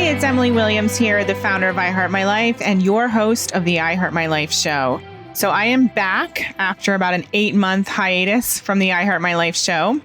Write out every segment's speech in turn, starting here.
it's Emily Williams here, the founder of I Heart My Life and your host of the I Heart My Life show. So I am back after about an 8-month hiatus from the I Heart My Life show.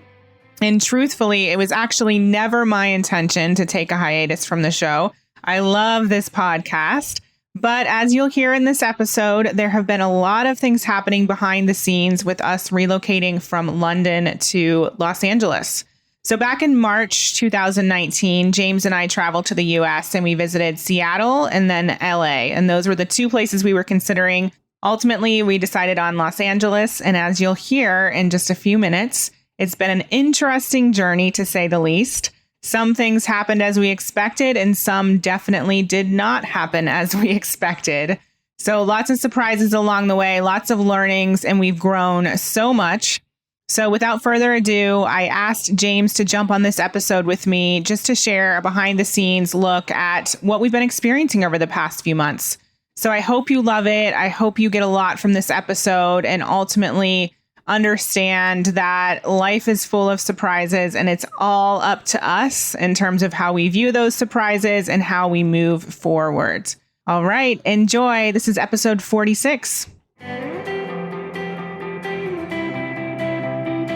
And truthfully, it was actually never my intention to take a hiatus from the show. I love this podcast. But as you'll hear in this episode, there have been a lot of things happening behind the scenes with us relocating from London to Los Angeles. So back in March 2019, James and I traveled to the US and we visited Seattle and then LA. And those were the two places we were considering. Ultimately, we decided on Los Angeles. And as you'll hear in just a few minutes, it's been an interesting journey to say the least. Some things happened as we expected and some definitely did not happen as we expected. So lots of surprises along the way, lots of learnings, and we've grown so much. So without further ado, I asked James to jump on this episode with me just to share a behind the scenes look at what we've been experiencing over the past few months. So I hope you love it. I hope you get a lot from this episode and ultimately understand that life is full of surprises and it's all up to us in terms of how we view those surprises and how we move forward. All right, enjoy. This is episode 46.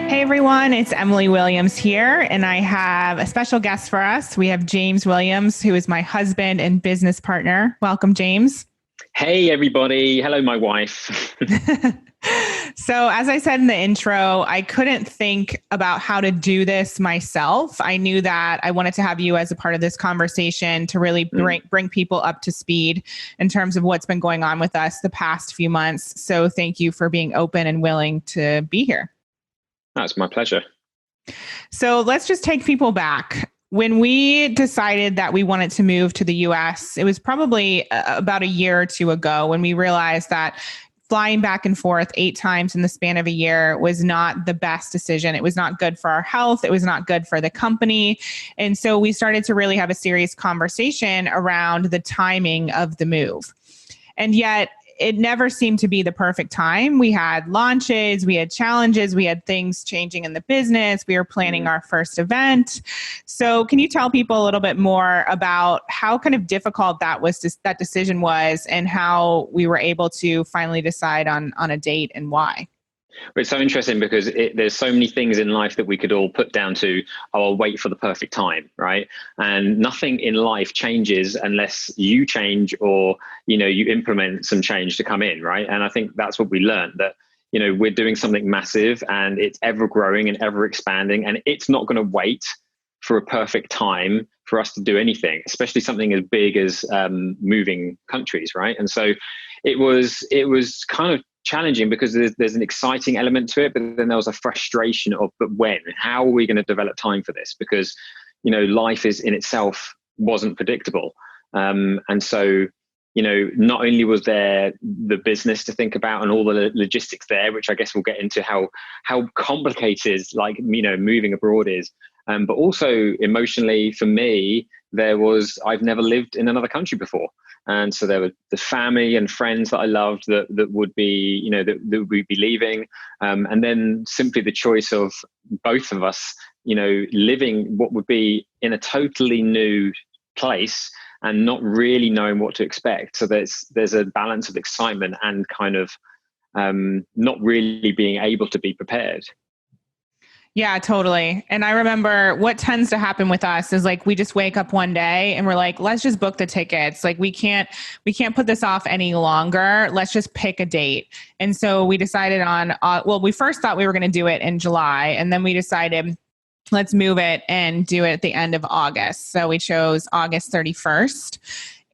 Hey everyone, it's Emily Williams here, and I have a special guest for us. We have James Williams, who is my husband and business partner. Welcome, James. Hey everybody. Hello, my wife. So as I said in the intro, I couldn't think about how to do this myself. I knew that I wanted to have you as a part of this conversation to really bring people up to speed in terms of what's been going on with us the past few months. So thank you for being open and willing to be here. That's my pleasure. So let's just take people back. When we decided that we wanted to move to the US, it was probably about a year or two ago when we realized that flying back and forth 8 times in the span of a year was not the best decision. It was not good for our health. It was not good for the company. And so we started to really have a serious conversation around the timing of the move. And yet it never seemed to be the perfect time. We had launches, we had challenges, we had things changing in the business. We were planning our first event. So can you tell people a little bit more about how kind of difficult that decision was and how we were able to finally decide on a date and why? Well, it's so interesting because there's so many things in life that we could all put down to, oh, I'll wait for the perfect time, right? And nothing in life changes unless you change or, you implement some change to come in, right? And I think that's what we learned, that, we're doing something massive and it's ever growing and ever expanding, and it's not going to wait for a perfect time for us to do anything, especially something as big as moving countries, right? And so it was kind of challenging because there's an exciting element to it, but then there was a frustration of, but when? How are we going to develop time for this? Because, life is in itself wasn't predictable. And so, not only was there the business to think about and all the logistics there, which I guess we'll get into how complicated, moving abroad is. But also emotionally for me, I've never lived in another country before. And so there were the family and friends that I loved that would be, that we'd be leaving. And then simply the choice of both of us, living what would be in a totally new place and not really knowing what to expect. So there's a balance of excitement and kind of not really being able to be prepared. Yeah, totally. And I remember what tends to happen with us is we just wake up one day and we're like, let's just book the tickets. We can't put this off any longer. Let's just pick a date. And so we decided on, we first thought we were going to do it in July, and then we decided let's move it and do it at the end of August. So we chose August 31st.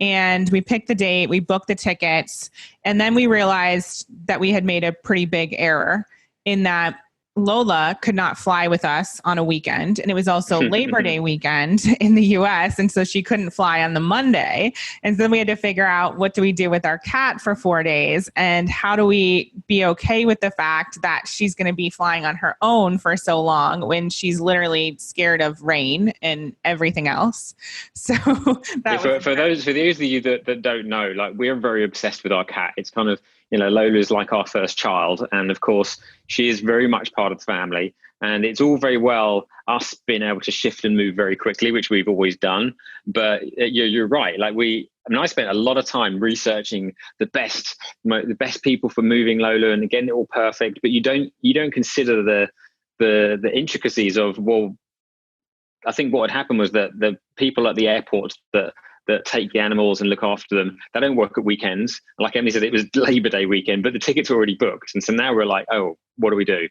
And we picked the date, we booked the tickets, and then we realized that we had made a pretty big error in that Lola could not fly with us on a weekend. And it was also Labor Day weekend in the US. And so she couldn't fly on the Monday. And so then we had to figure out, what do we do with our cat for 4 days? And how do we be okay with the fact that she's going to be flying on her own for so long when she's literally scared of rain and everything else? So for those of you that don't know, we're very obsessed with our cat. It's kind of, Lola is like our first child. And of course, she is very much part of the family. And it's all very well us being able to shift and move very quickly, which we've always done. But you're right. Like I spent a lot of time researching the best people for moving Lola and getting it all perfect. But you don't consider the intricacies of, well, I think what had happened was that the people at the airport that take the animals and look after them, they don't work at weekends. Like Emily said, it was Labor Day weekend, but the tickets were already booked. And so now we're like, oh, what do we do?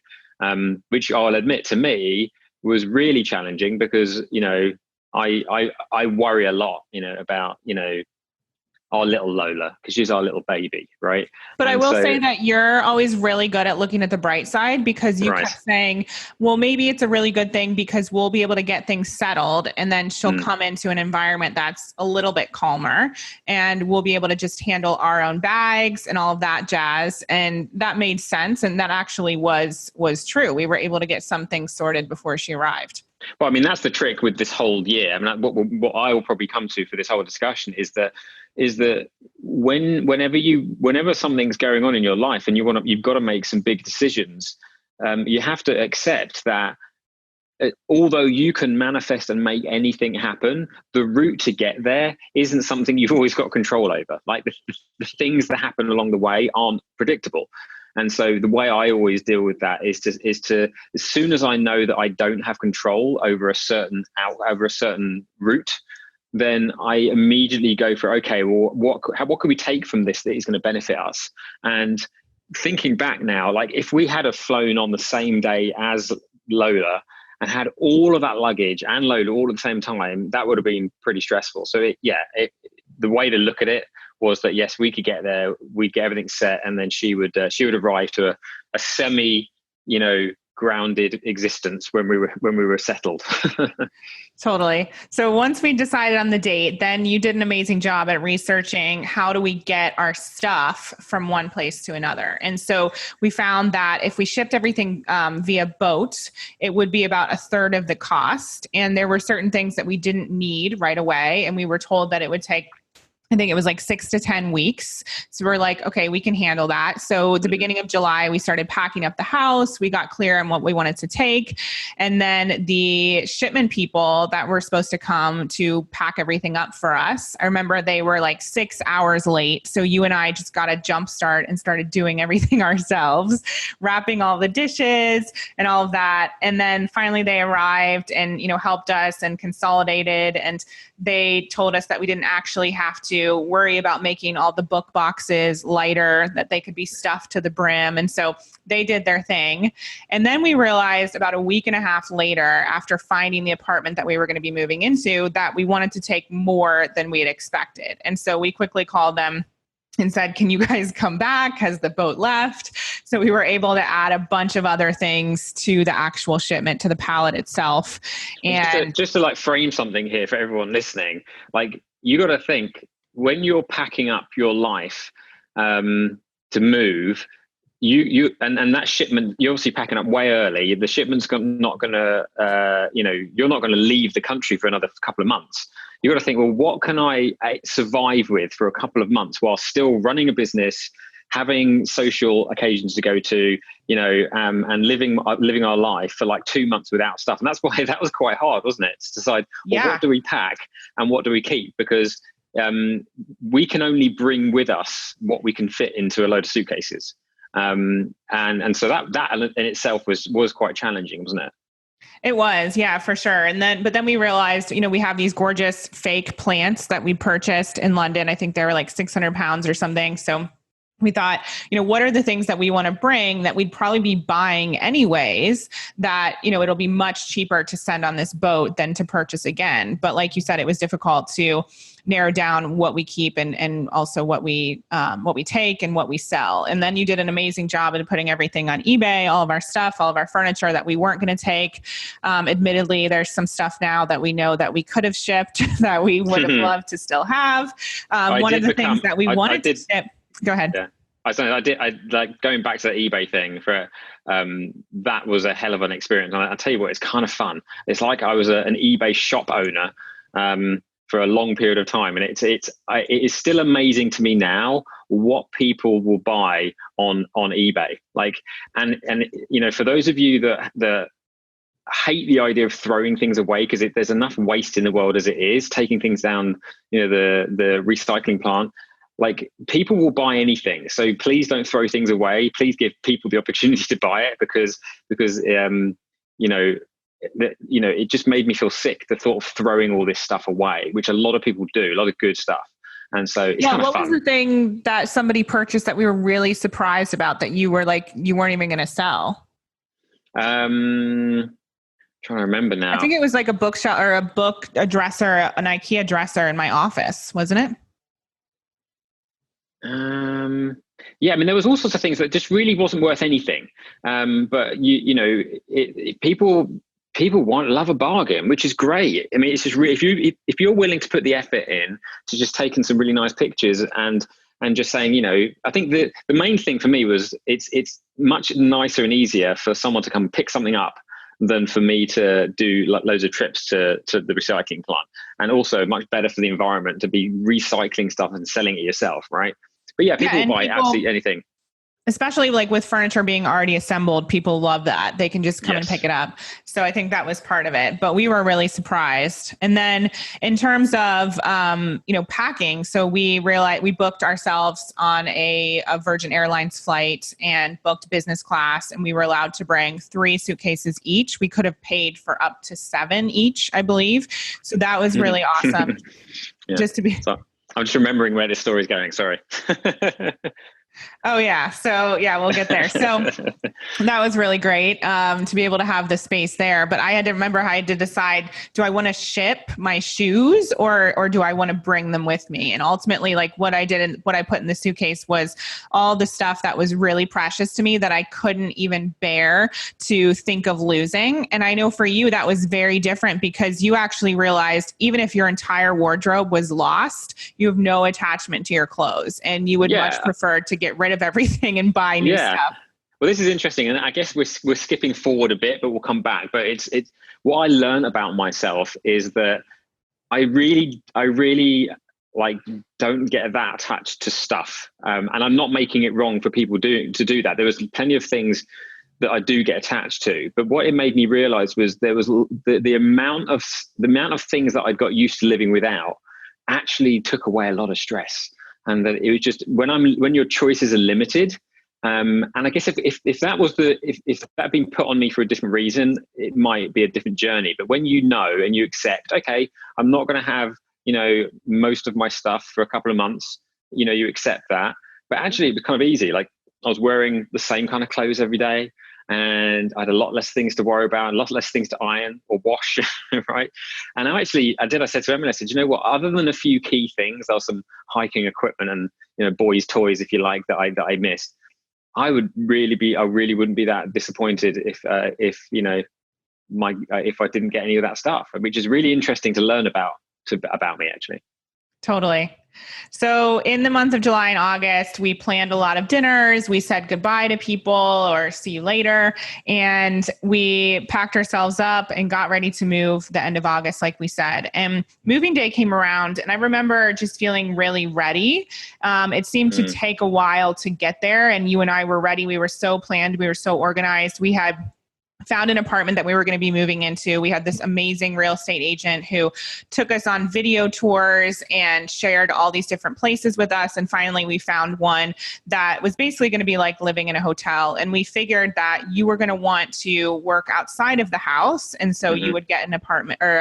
Which I'll admit to me was really challenging because, I worry a lot, about, our little Lola, because she's our little baby, right? But I will say that you're always really good at looking at the bright side, because you kept saying, well, maybe it's a really good thing because we'll be able to get things settled, and then she'll come into an environment that's a little bit calmer, and we'll be able to just handle our own bags and all of that jazz. And that made sense. And that actually was true. We were able to get some things sorted before she arrived. Well, I mean, that's the trick with this whole year. I mean, what I will probably come to for this whole discussion is that whenever something's going on in your life and you've got to make some big decisions, you have to accept that although you can manifest and make anything happen, the route to get there isn't something you've always got control over. Like the things that happen along the way aren't predictable. And so the way I always deal with that is to as soon as I know that I don't have control over a certain route, then I immediately go for, okay, well, what can we take from this that is going to benefit us? And thinking back now, like if we had flown on the same day as Lola and had all of that luggage and Lola all at the same time, that would have been pretty stressful. So the way to look at it was that, yes, we could get there, we'd get everything set, and then she would arrive to a semi, grounded existence when we were settled. Totally. So once we decided on the date, then you did an amazing job at researching how do we get our stuff from one place to another. And so we found that if we shipped everything via boat, it would be about a third of the cost. And there were certain things that we didn't need right away. And we were told that it would take, I think it was like 6 to 10 weeks. So we're like, okay, we can handle that. So at the beginning of July, we started packing up the house. We got clear on what we wanted to take. And then the shipment people that were supposed to come to pack everything up for us, I remember they were like 6 hours late. So you and I just got a jump start and started doing everything ourselves, wrapping all the dishes and all of that. And then finally they arrived and, helped us and consolidated. And they told us that we didn't actually have to worry about making all the book boxes lighter, that they could be stuffed to the brim. And so they did their thing. And then we realized about a week and a half later, after finding the apartment that we were going to be moving into, that we wanted to take more than we had expected. And so we quickly called them and said, can you guys come back? Has the boat left? So we were able to add a bunch of other things to the actual shipment, to the pallet itself. And just to like frame something here for everyone listening, like you got to think, when you're packing up your life to move, and that shipment, you're obviously packing up way early. The shipment's not going to, you're not going to leave the country for another couple of months. You got to think, well, what can I survive with for a couple of months while still running a business, having social occasions to go to, and living our life for like 2 months without stuff. And that's why that was quite hard, wasn't it? To decide, well, what do we pack and what do we keep? Because we can only bring with us what we can fit into a load of suitcases. And so that in itself was quite challenging, wasn't it? It was, yeah, for sure. But then we realized, we have these gorgeous fake plants that we purchased in London. I think they were like 600 pounds or something. So we thought, what are the things that we want to bring that we'd probably be buying anyways, that, it'll be much cheaper to send on this boat than to purchase again. But like you said, it was difficult to narrow down what we keep and also what we take and what we sell. And then you did an amazing job of putting everything on eBay, all of our stuff, all of our furniture that we weren't going to take. Admittedly, there's some stuff now that we know that we could have shipped that we would have loved to still have. One of the things that we wanted to ship. Go ahead. Yeah. I like going back to the eBay thing for that was a hell of an experience. And I'll tell you what, it's kind of fun. It's like I was an eBay shop owner for a long period of time, and it is still amazing to me now what people will buy on eBay. Like, and for those of you that hate the idea of throwing things away because there's enough waste in the world as it is. Taking things down, the recycling plant. Like, people will buy anything, so please don't throw things away. Please give people the opportunity to buy it because it just made me feel sick, the thought of throwing all this stuff away, which a lot of people do, a lot of good stuff. And so it's kind of fun. What was the thing that somebody purchased that we were really surprised about that you were like, you weren't even going to sell? Trying to remember now. I think it was like a bookshelf or a dresser, an IKEA dresser in my office, wasn't it? Yeah, I mean, there was all sorts of things that just really wasn't worth anything. But people love a bargain, which is great. I mean, it's just really, if you're willing to put the effort in to just taking some really nice pictures and just saying, I think the main thing for me was it's much nicer and easier for someone to come pick something up than for me to do loads of trips to the recycling plant. And also much better for the environment to be recycling stuff and selling it yourself, right? But yeah, people buy absolutely anything. Especially like with furniture being already assembled, people love that. They can just come and pick it up. So I think that was part of it, but we were really surprised. And then in terms of, packing, so we realized we booked ourselves on a Virgin Airlines flight and booked business class, and we were allowed to bring 3 suitcases each. We could have paid for up to 7 each, I believe. So that was really awesome. Just to be. So I'm just remembering where this story is going. Sorry. Oh yeah. So yeah, we'll get there. So that was really great to be able to have the space there. But I had to remember how I had to decide, do I want to ship my shoes or do I want to bring them with me? And ultimately, like what I did and what I put in the suitcase was all the stuff that was really precious to me that I couldn't even bear to think of losing. And I know for you, that was very different because you actually realized even if your entire wardrobe was lost, you have no attachment to your clothes and you would much prefer to get rid of everything and buy new stuff. Well, this is interesting, and I guess we're skipping forward a bit, but we'll come back. But it's what I learned about myself is that I really like don't get that attached to stuff, and I'm not making it wrong for people to do that. There was plenty of things that I do get attached to, but what it made me realize was there was the amount of things that I'd got used to living without actually took away a lot of stress. And that it was just when your choices are limited, and I guess if that was if that had been put on me for a different reason, it might be a different journey. But when you know and you accept, okay, I'm not going to have most of my stuff for a couple of months, you accept that. But actually, it was kind of easy. Like I was wearing the same kind of clothes every day, and I had a lot less things to worry about, a lot less things to iron or wash, right? And I said to Emily, I said, you know what, other than a few key things, there was some hiking equipment and boys' toys, if you like, that I missed. I really wouldn't be that disappointed if I didn't get any of that stuff, which is really interesting to learn about me, actually. Totally. So in the month of July and August, we planned a lot of dinners. We said goodbye to people or see you later. And we packed ourselves up and got ready to move the end of August, like we said. And moving day came around and I remember just feeling really ready. It seemed to take a while to get there. And you and I were ready. We were so planned. We were so organized. We had found an apartment that we were going to be moving into. We had this amazing real estate agent who took us on video tours and shared all these different places with us. And finally, we found one that was basically going to be like living in a hotel. And we figured that you were going to want to work outside of the house. And so you would get an apartment or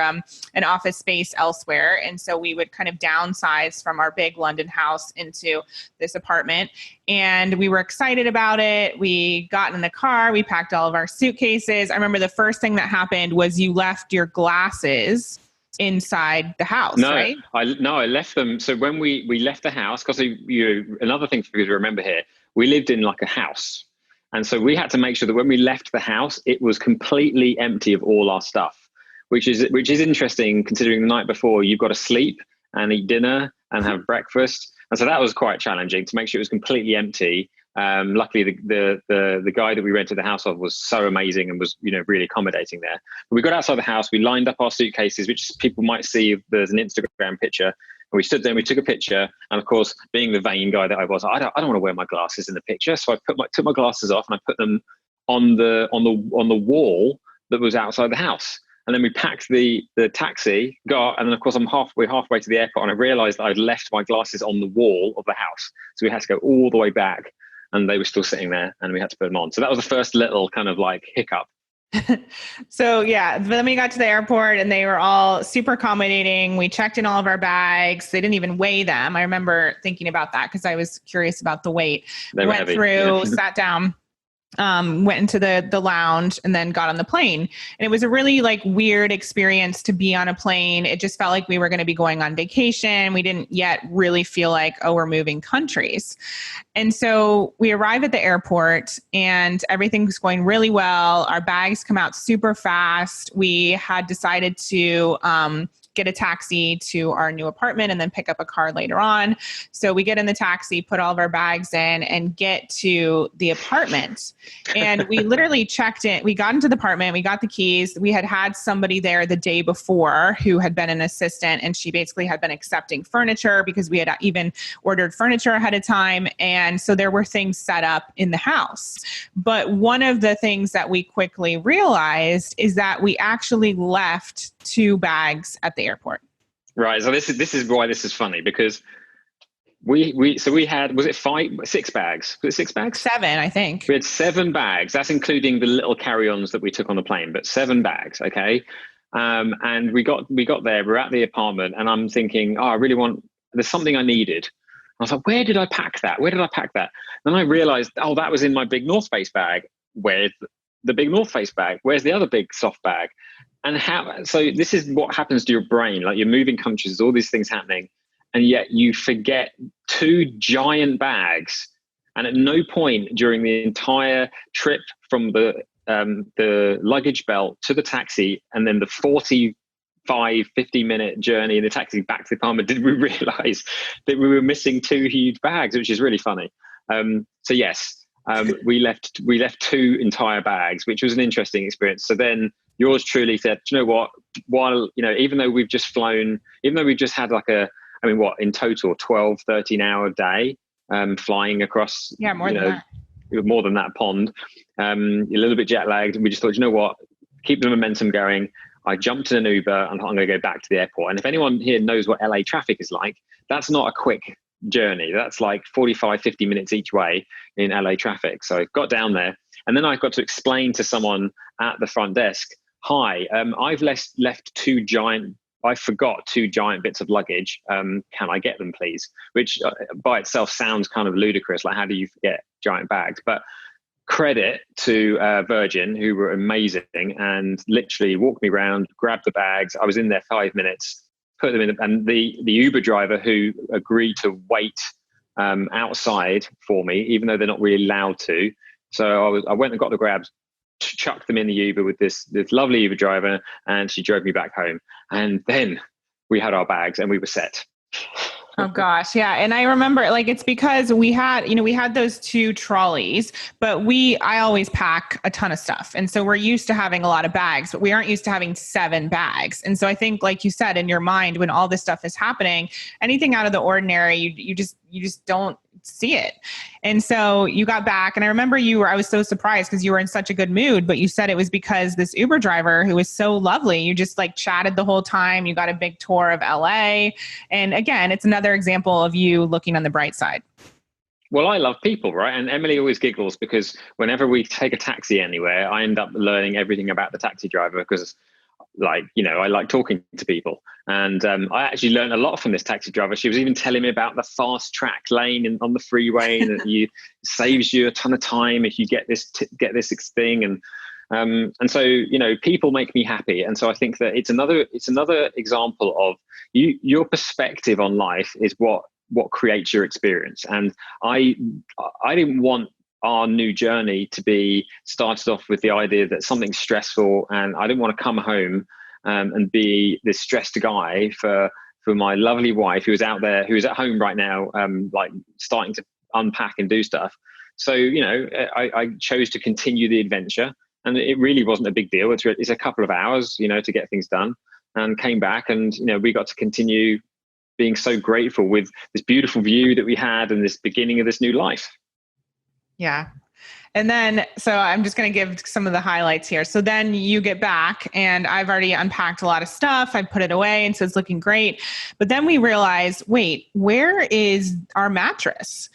an office space elsewhere. And so we would kind of downsize from our big London house into this apartment. And we were excited about it. We got in the car, we packed all of our suitcases. I remember the first thing that happened was you left your glasses inside the house, right? I left them. So when we left the house, because another thing for you to remember here, we lived in like a house. And so we had to make sure that when we left the house, it was completely empty of all our stuff, which is interesting considering the night before you've got to sleep and eat dinner and have breakfast. And so that was quite challenging to make sure it was completely empty. Luckily, the guy that we rented the house of was so amazing and was really accommodating there. But we got outside the house, we lined up our suitcases, which people might see if there's an Instagram picture. And we stood there and we took a picture. And of course, being the vain guy that I was, I don't want to wear my glasses in the picture. So I took my glasses off and I put them on the wall that was outside the house. And then we packed the taxi, and then of course we're halfway to the airport, and I realized that I'd left my glasses on the wall of the house. So we had to go all the way back, and they were still sitting there, and we had to put them on. So that was the first little kind of like hiccup. So yeah, then we got to the airport and they were all super accommodating. We checked in all of our bags. They didn't even weigh them. I remember thinking about that because I was curious about the weight. They were heavy. Through, sat down, went into the lounge and then got on the plane. And it was a really like weird experience to be on a plane. It just felt like we were going to be going on vacation. We didn't yet really feel like, oh, we're moving countries. And so we arrive at the airport and everything's going really well. Our bags come out super fast. We had decided to get a taxi to our new apartment and then pick up a car later on. So we get in the taxi, put all of our bags in and get to the apartment. And we literally checked in. We got into the apartment. We got the keys. We had somebody there the day before who had been an assistant, and she basically had been accepting furniture because we had even ordered furniture ahead of time. And so there were things set up in the house. But one of the things that we quickly realized is that we actually left 2 bags at the airport. Right. So this is why this is funny, because we had, was it 6 bags? Was it 6 bags? 7, I think. We had 7 bags. That's including the little carry-ons that we took on the plane, but 7 bags. Okay. And we got there, we're at the apartment, and I'm thinking, there's something I needed. I was like, where did I pack that? Then I realized, that was in my big North Face bag. Where's the big North Face bag? Where's the other big soft bag? And so this is what happens to your brain. Like, you're moving countries, there's all these things happening, and yet you forget 2 giant bags. And at no point during the entire trip from the luggage belt to the taxi, and then the 50-minute journey in the taxi back to the apartment, did we realize that we were missing 2 huge bags, which is really funny. So yes, we left 2 entire bags, which was an interesting experience. So then yours truly said, you know what, while, even though we've just had like in total 12, 13 hour day, flying across, more than that pond, a little bit jet lagged. And we just thought, you know what, keep the momentum going. I jumped in an Uber and I'm going to go back to the airport. And if anyone here knows what LA traffic is like, that's not a quick journey. That's like 45, 50 minutes each way in LA traffic. So I got down there, and then I got to explain to someone at the front desk, hi, I've left 2 giant, I forgot 2 giant bits of luggage. Can I get them, please? Which by itself sounds kind of ludicrous. Like, how do you forget giant bags? But credit to Virgin, who were amazing and literally walked me around, grabbed the bags. I was in there 5 minutes, put them in, and the Uber driver, who agreed to wait outside for me, even though they're not really allowed to. So I went and got the grabs, chucked them in the Uber with this lovely Uber driver, and she drove me back home. And then we had our bags and we were set. Oh gosh. Yeah. And I remember, it's because we had those 2 trolleys, but I always pack a ton of stuff. And so we're used to having a lot of bags, but we aren't used to having 7 bags. And so I think, like you said, in your mind, when all this stuff is happening, anything out of the ordinary, you just don't see it. And so you got back, and I remember I was so surprised because you were in such a good mood, but you said it was because this Uber driver, who was so lovely, you just chatted the whole time. You got a big tour of LA. And again, it's another example of you looking on the bright side. Well, I love people, right? And Emily always giggles because whenever we take a taxi anywhere, I end up learning everything about the taxi driver because I like talking to people. And I actually learned a lot from this taxi driver. She was even telling me about the fast track lane on the freeway, and it saves you a ton of time if you get this thing. And so, people make me happy. And so I think that it's another example of your perspective on life is what creates your experience. And I didn't want our new journey to be started off with the idea that something's stressful, and I didn't want to come home and be this stressed guy for my lovely wife who's out there, who's at home right now, starting to unpack and do stuff. So, I chose to continue the adventure, and it really wasn't a big deal. It's a couple of hours, to get things done, and came back, and, we got to continue being so grateful with this beautiful view that we had and this beginning of this new life. Yeah. And then, so I'm just going to give some of the highlights here. So then you get back and I've already unpacked a lot of stuff. I put it away and so it's looking great. But then we realized, wait, where is our mattress?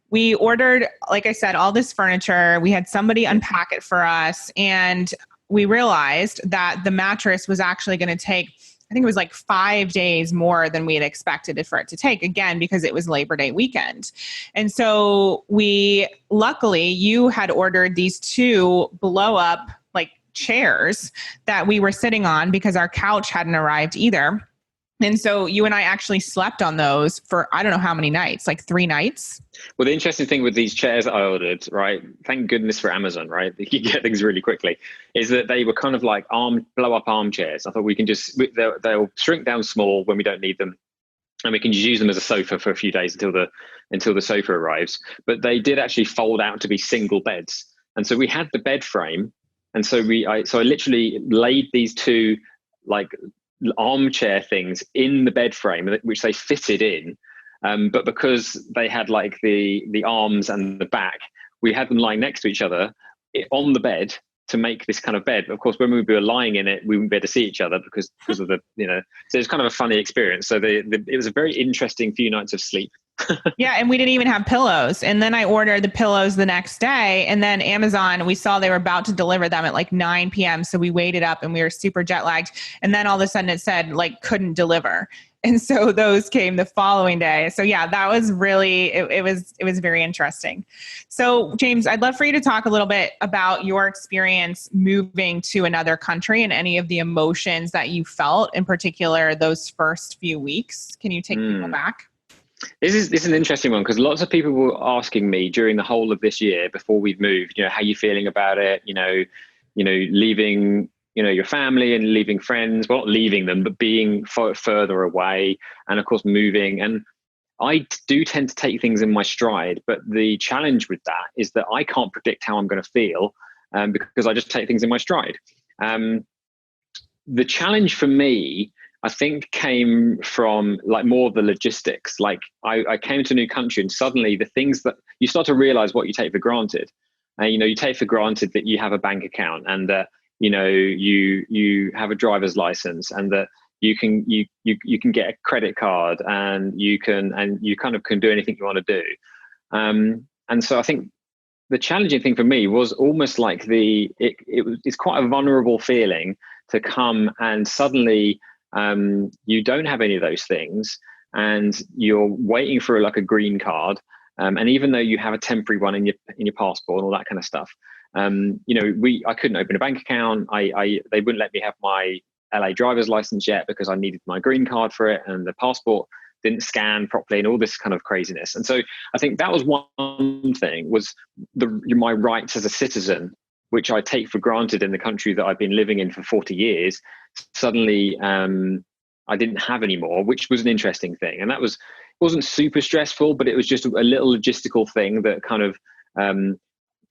We ordered, like I said, all this furniture. We had somebody unpack it for us. And we realized that the mattress was actually going to take, I think it was like 5 days more than we had expected it for it to take, again, because it was Labor Day weekend. And so luckily, you had ordered these 2 blow up like chairs that we were sitting on because our couch hadn't arrived either. And so you and I actually slept on those for, I don't know how many nights, like 3 nights. Well, the interesting thing with these chairs that I ordered, right? Thank goodness for Amazon, right? You can get things really quickly. Is that they were kind of like blow up armchairs. I thought we can they'll shrink down small when we don't need them, and we can just use them as a sofa for a few days until the sofa arrives. But they did actually fold out to be single beds, and so we had the bed frame, and so I literally laid these 2 like armchair things in the bed frame, which they fitted in. But because they had like the arms and the back, we had them lying next to each other on the bed to make this kind of bed. Of course, when we were lying in it, we wouldn't be able to see each other because of the, so it's kind of a funny experience. So it was a very interesting few nights of sleep. Yeah. And we didn't even have pillows. And then I ordered the pillows the next day, and then Amazon, we saw they were about to deliver them at like 9 p.m. So we waited up and we were super jet lagged. And then all of a sudden it said like couldn't deliver. And so those came the following day. So yeah, that was really, it was very interesting. So James, I'd love for you to talk a little bit about your experience moving to another country and any of the emotions that you felt, in particular, those first few weeks. Can you take people back? This is an interesting one because lots of people were asking me during the whole of this year before we've moved, how you feeling about it, leaving, your family and leaving friends, well, not leaving them, but being further away, and of course moving. And I do tend to take things in my stride, but the challenge with that is that I can't predict how I'm going to feel because I just take things in my stride. The challenge for me, I think, came from like more of the logistics. Like I came to a new country and suddenly the things that you start to realize what you take for granted. You take for granted that you have a bank account and that, you have a driver's license and that you can get a credit card and you kind of can do anything you want to do. And so I think the challenging thing for me was almost like it's quite a vulnerable feeling to come and suddenly you don't have any of those things and you're waiting for like a green card. And even though you have a temporary one in your passport and all that kind of stuff, I couldn't open a bank account. They wouldn't let me have my LA driver's license yet because I needed my green card for it, and the passport didn't scan properly and all this kind of craziness. And so I think that was one thing, was my rights as a citizen, which I take for granted in the country that I've been living in for 40 years. Suddenly, I didn't have anymore, which was an interesting thing. And wasn't super stressful, but it was just a little logistical thing that kind of,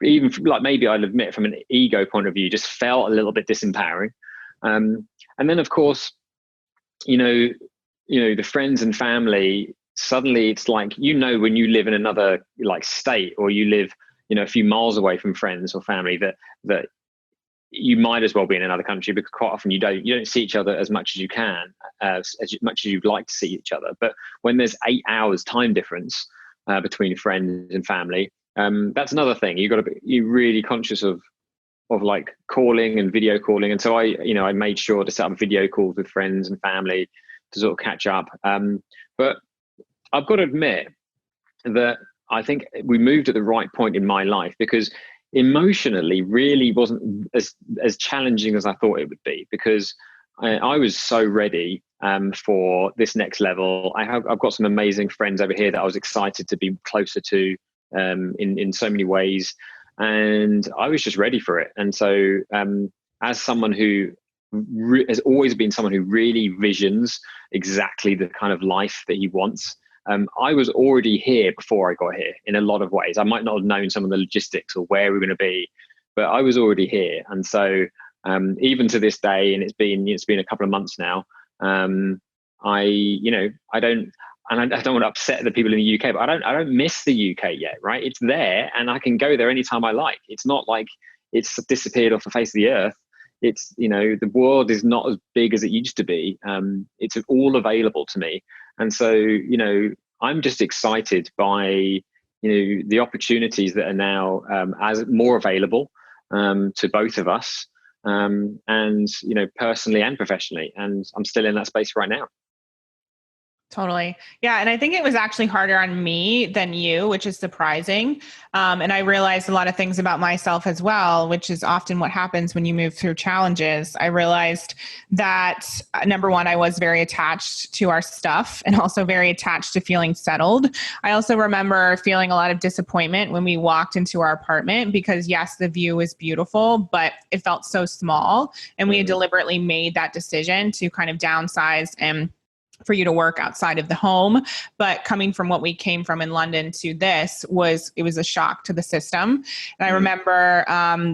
even like maybe I'll admit from an ego point of view, just felt a little bit disempowering. And then of course, the friends and family, suddenly it's like, when you live in another like state, or you live, a few miles away from friends or family, that you might as well be in another country, because quite often you don't see each other as much as you can, as much as you'd like to see each other. But when there's 8 hours time difference between friends and family, that's another thing. You're really conscious of like calling and video calling. And so I made sure to set up video calls with friends and family to sort of catch up. But I've got to admit that I think we moved at the right point in my life, because emotionally really wasn't as challenging as I thought it would be, because I was so ready for this next level. I've got some amazing friends over here that I was excited to be closer to in so many ways, and I was just ready for it. And so as someone who has always been someone who really visions exactly the kind of life that he wants, I was already here before I got here in a lot of ways. I might not have known some of the logistics or where we're going to be, but I was already here. And so even to this day, and it's been a couple of months now, and I don't want to upset the people in the UK, but I don't miss the UK yet, right? It's there, and I can go there anytime I like. It's not like it's disappeared off the face of the earth. It's, the world is not as big as it used to be. It's all available to me. And so, I'm just excited by, the opportunities that are now as more available to both of us, and, personally and professionally. And I'm still in that space right now. Totally. Yeah. And I think it was actually harder on me than you, which is surprising. And I realized a lot of things about myself as well, which is often what happens when you move through challenges. I realized that number one, I was very attached to our stuff and also very attached to feeling settled. I also remember feeling a lot of disappointment when we walked into our apartment because yes, the view was beautiful, but it felt so small. And we had deliberately made that decision to kind of downsize and for you to work outside of the home. But coming from what we came from in London to this was a shock to the system. And I remember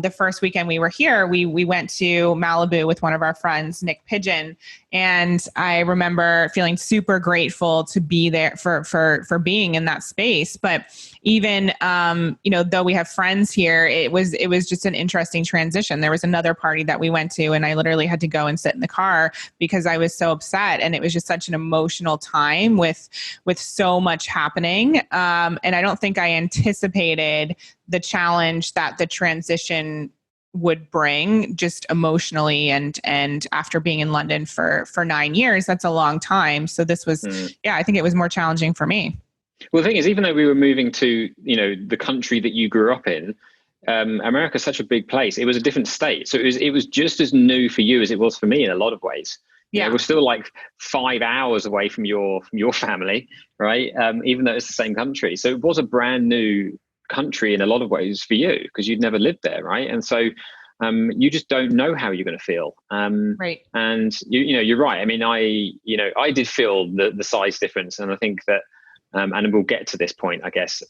the first weekend we were here, we went to Malibu with one of our friends, Nick Pigeon. And I remember feeling super grateful to be there for being in that space. But even, though we have friends here, it was just an interesting transition. There was another party that we went to and I literally had to go and sit in the car because I was so upset. And it was just such an emotional time with so much happening. And I don't think I anticipated the challenge that the transition would bring just emotionally. And after being in London for 9 years, that's a long time. So this was, I think it was more challenging for me. Well, the thing is, even though we were moving to, the country that you grew up in, America's such a big place. It was a different state. So it was just as new for you as it was for me in a lot of ways. Yeah, we're still like 5 hours away from your family, right? Even though it's the same country. So it was a brand new country in a lot of ways for you because you'd never lived there, right? And so you just don't know how you're going to feel. Right. And you're right. I mean, I did feel the size difference, and I think that, and we'll get to this point, I guess.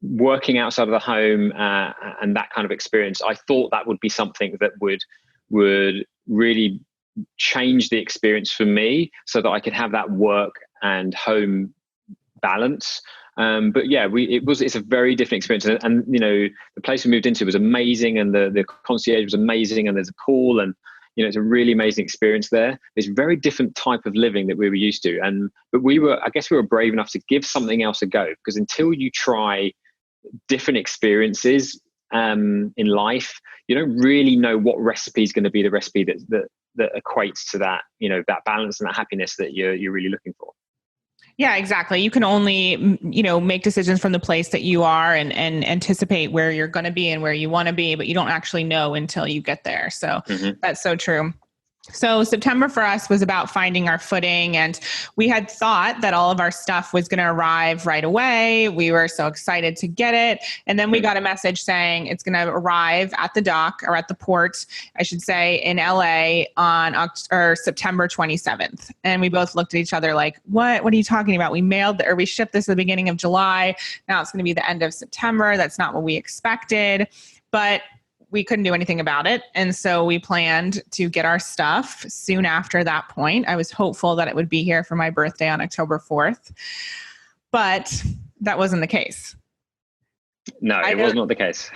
Working outside of the home and that kind of experience, I thought that would be something that would really change the experience for me so that I could have that work and home balance. But yeah, it's a very different experience. And the place we moved into was amazing, and the concierge was amazing, and there's a pool, and it's a really amazing experience there. It's a very different type of living that we were used to. But I guess we were brave enough to give something else a go, because until you try different experiences in life, you don't really know what recipe is going to be the recipe that equates to that, that balance and that happiness that you're really looking for. Yeah, exactly. You can only, make decisions from the place that you are and anticipate where you're going to be and where you want to be, but you don't actually know until you get there. So that's so true. So September for us was about finding our footing, and we had thought that all of our stuff was going to arrive right away. We were so excited to get it. And then we got a message saying it's going to arrive at the dock, or at the port, I should say, in LA on September 27th. And we both looked at each other like, what are you talking about? We shipped this at the beginning of July. Now it's going to be the end of September. That's not what we expected. But we couldn't do anything about it. And so we planned to get our stuff soon after that point. I was hopeful that it would be here for my birthday on October 4th, but that wasn't the case. No, it was not the case.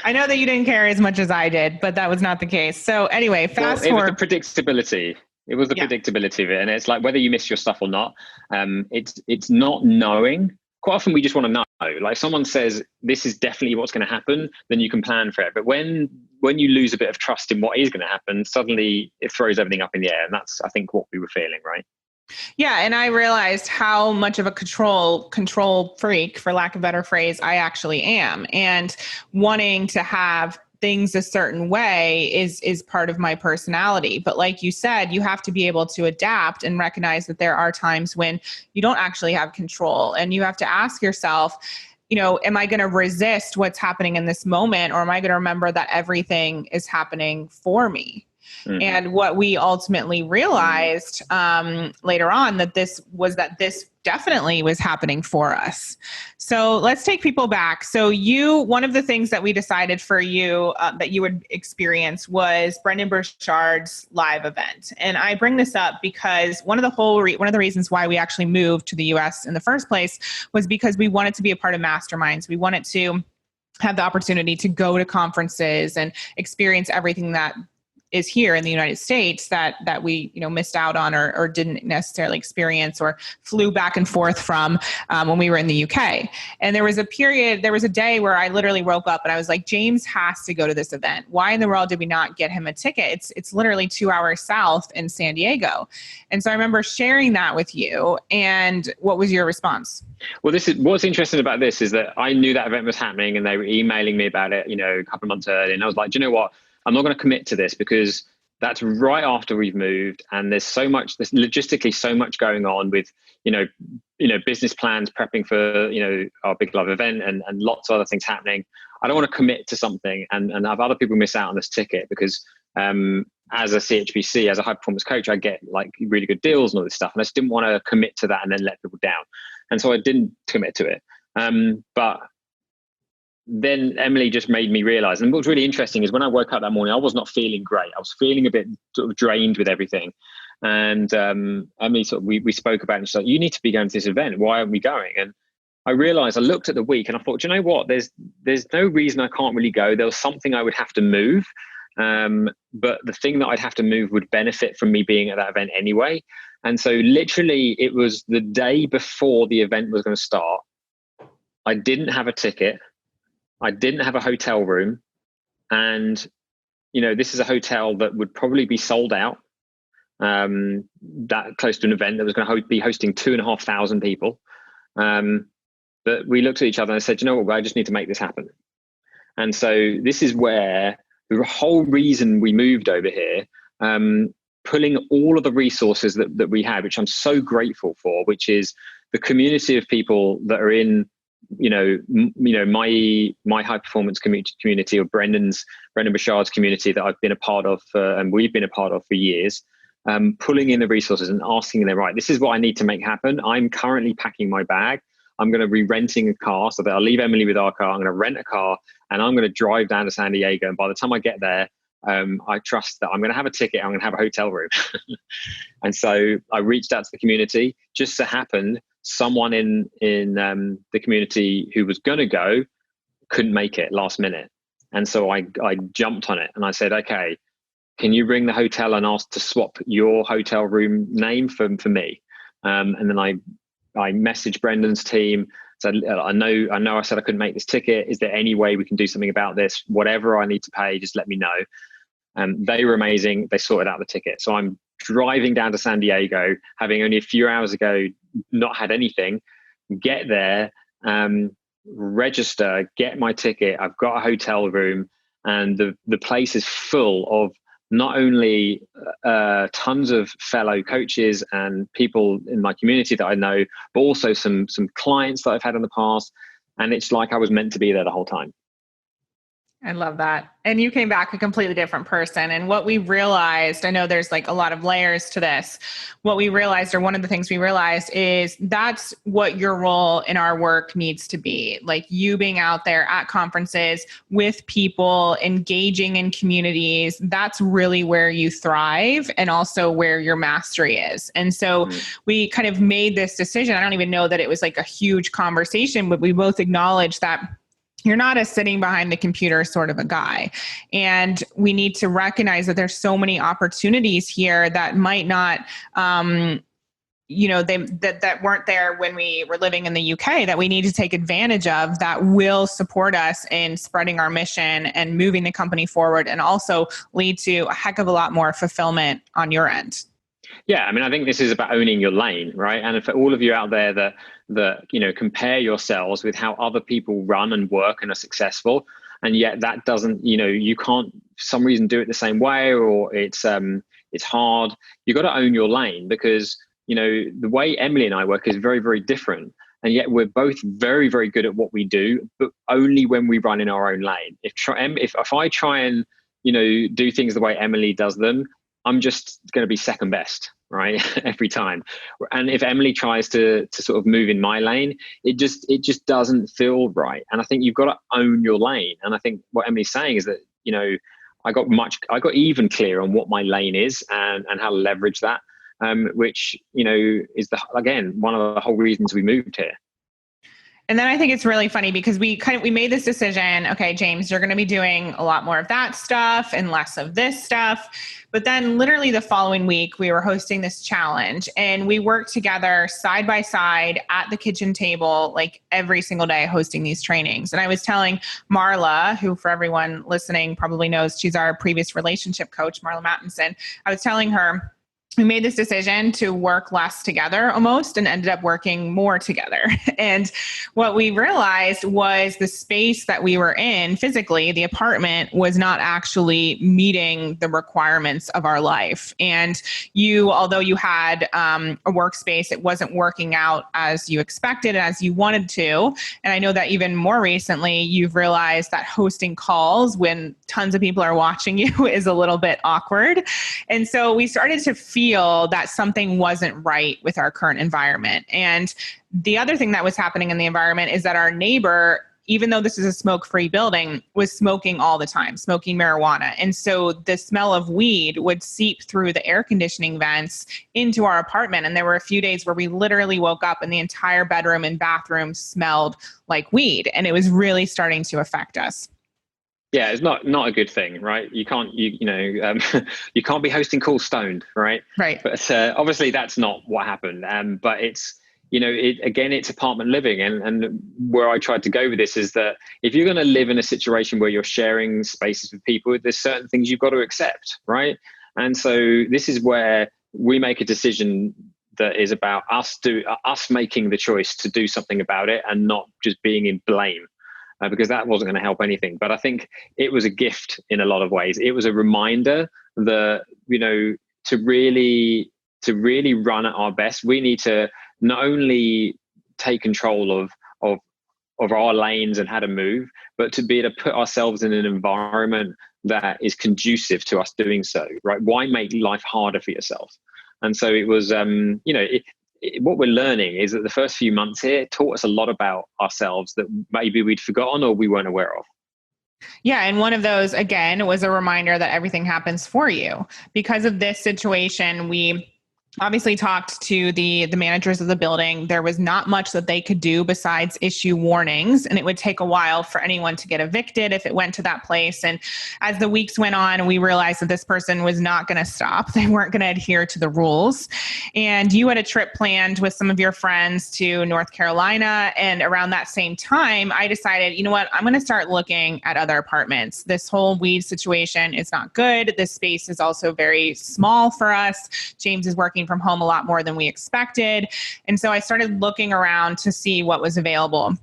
I know that you didn't care as much as I did, but that was not the case. So anyway, fast forward. It was the predictability. It was the predictability of it. And it's like, whether you miss your stuff or not, it's not knowing. Quite often we just want to know. Like, if someone says this is definitely what's going to happen, then you can plan for it. But when you lose a bit of trust in what is going to happen, suddenly it throws everything up in the air. And that's, I think, what we were feeling, right? Yeah. And I realized how much of a control freak, for lack of a better phrase, I actually am. And wanting to have things a certain way is part of my personality. But like you said, you have to be able to adapt and recognize that there are times when you don't actually have control, and you have to ask yourself, am I going to resist what's happening in this moment, or am I going to remember that everything is happening for me? And what we ultimately realized later on that this definitely was happening for us. So let's take people back. So one of the things that we decided for you that you would experience was Brendon Burchard's live event. And I bring this up because one of the reasons why we actually moved to the US in the first place was because we wanted to be a part of masterminds. We wanted to have the opportunity to go to conferences and experience everything that is here in the United States that we missed out on or didn't necessarily experience or flew back and forth from when we were in the UK. And there was a day where I literally woke up and I was like, James has to go to this event. Why in the world did we not get him a ticket? It's literally 2 hours south in San Diego. And so I remember sharing that with you. And what was your response? Well, what's interesting about this is that I knew that event was happening and they were emailing me about it, a couple of months early. And I was like, do you know what? I'm not going to commit to this because that's right after we've moved and there's logistically so much going on with, business plans, prepping for, our big live event and lots of other things happening. I don't want to commit to something and have other people miss out on this ticket because as a CHBC, as a high performance coach, I get like really good deals and all this stuff. And I just didn't want to commit to that and then let people down. And so I didn't commit to it. But then Emily just made me realize, and what's really interesting is when I woke up that morning, I was not feeling great. I was feeling a bit sort of drained with everything. And Emily we spoke about it and she's like, you need to be going to this event. Why aren't we going? And I realized, I looked at the week and I thought, do you know what? There's no reason I can't really go. There was something I would have to move. But the thing that I'd have to move would benefit from me being at that event anyway. And so literally it was the day before the event was going to start. I didn't have a ticket. I didn't have a hotel room. And, this is a hotel that would probably be sold out, that close to an event that was going to be hosting 2,500 people. But we looked at each other and said, you know what, I just need to make this happen. And so this is where the whole reason we moved over here, pulling all of the resources that we have, which I'm so grateful for, which is the community of people that are in, my high performance community, or Brendon Burchard's community that I've been a part of, and we've been a part of for years, pulling in the resources and asking them, right, this is what I need to make happen. I'm currently packing my bag. I'm going to be renting a car so that I'll leave Emily with our car. I'm going to rent a car and I'm going to drive down to San Diego. And by the time I get there, I trust that I'm going to have a ticket. I'm going to have a hotel room. And so I reached out to the community. Just so happened, someone in the community who was going to go couldn't make it last minute. And so I jumped on it and I said, okay, can you ring the hotel and ask to swap your hotel room name for me? And then I messaged Brendon's team. Said, I know I said I couldn't make this ticket. Is there any way we can do something about this? Whatever I need to pay, just let me know. They were amazing. They sorted out the ticket. So I'm driving down to San Diego, having only a few hours ago not had anything, get there, register, get my ticket. I've got a hotel room and the place is full of not only tons of fellow coaches and people in my community that I know, but also some clients that I've had in the past. And it's like I was meant to be there the whole time. I love that. And you came back a completely different person. And what we realized, I know there's like a lot of layers to this. What we realized, or one of the things we realized, is that's what your role in our work needs to be. Like you being out there at conferences with people, engaging in communities, that's really where you thrive and also where your mastery is. And so we kind of made this decision. I don't even know that it was like a huge conversation, but we both acknowledged that you're not a sitting behind the computer sort of a guy. And we need to recognize that there's so many opportunities here that might not, that weren't there when we were living in the UK, that we need to take advantage of, that will support us in spreading our mission and moving the company forward, and also lead to a heck of a lot more fulfillment on your end. Yeah, I mean, I think this is about owning your lane, right? And for all of you out there that compare yourselves with how other people run and work and are successful, and yet that doesn't, you can't for some reason do it the same way, or it's hard. You got to own your lane, because the way Emily and I work is very, very different, and yet we're both very, very good at what we do, but only when we run in our own lane. If I try and do things the way Emily does them, I'm just going to be second best, right? Every time. And if Emily tries to sort of move in my lane, it just doesn't feel right. And I think you've got to own your lane. And I think what Emily's saying is that, I got even clear on what my lane is and how to leverage that, which, is again, one of the whole reasons we moved here. And then I think it's really funny because we made this decision, okay, James, you're going to be doing a lot more of that stuff and less of this stuff. But then literally the following week, we were hosting this challenge and we worked together side by side at the kitchen table, like every single day hosting these trainings. And I was telling Marla, who for everyone listening probably knows, she's our previous relationship coach, Marla Mattinson. I was telling her, we made this decision to work less together almost and ended up working more together. And what we realized was the space that we were in physically, the apartment, was not actually meeting the requirements of our life. And although you had a workspace, it wasn't working out as you expected, as you wanted to. And I know that even more recently, you've realized that hosting calls when tons of people are watching you is a little bit awkward. And so we started to feel that something wasn't right with our current environment. And the other thing that was happening in the environment is that our neighbor, even though this is a smoke-free building, was smoking all the time, smoking marijuana. And so the smell of weed would seep through the air conditioning vents into our apartment. And there were a few days where we literally woke up and the entire bedroom and bathroom smelled like weed. And it was really starting to affect us. Yeah, it's not a good thing, right? You can't, you can't be hosting calls stoned, right? Right. But obviously that's not what happened. But it's, it's apartment living. And where I tried to go with this is that if you're going to live in a situation where you're sharing spaces with people, there's certain things you've got to accept, right? And so this is where we make a decision that is about us making the choice to do something about it and not just being in blame. Because that wasn't going to help anything. But I think it was a gift in a lot of ways. It was a reminder that, to really run at our best, we need to not only take control of our lanes and how to move, but to be able to put ourselves in an environment that is conducive to us doing so, right? Why make life harder for yourself? And so it was, what we're learning is that the first few months here taught us a lot about ourselves that maybe we'd forgotten or we weren't aware of. Yeah. And one of those, again, was a reminder that everything happens for you. Because of this situation, we obviously talked to the managers of the building. There was not much that they could do besides issue warnings, and it would take a while for anyone to get evicted if it went to that place. And as the weeks went on, we realized that this person was not going to stop. They weren't going to adhere to the rules. And you had a trip planned with some of your friends to North Carolina. And around that same time, I decided, you know what, I'm going to start looking at other apartments. This whole weed situation is not good. This space is also very small for us. James is working from home a lot more than we expected. And so I started looking around to see what was available.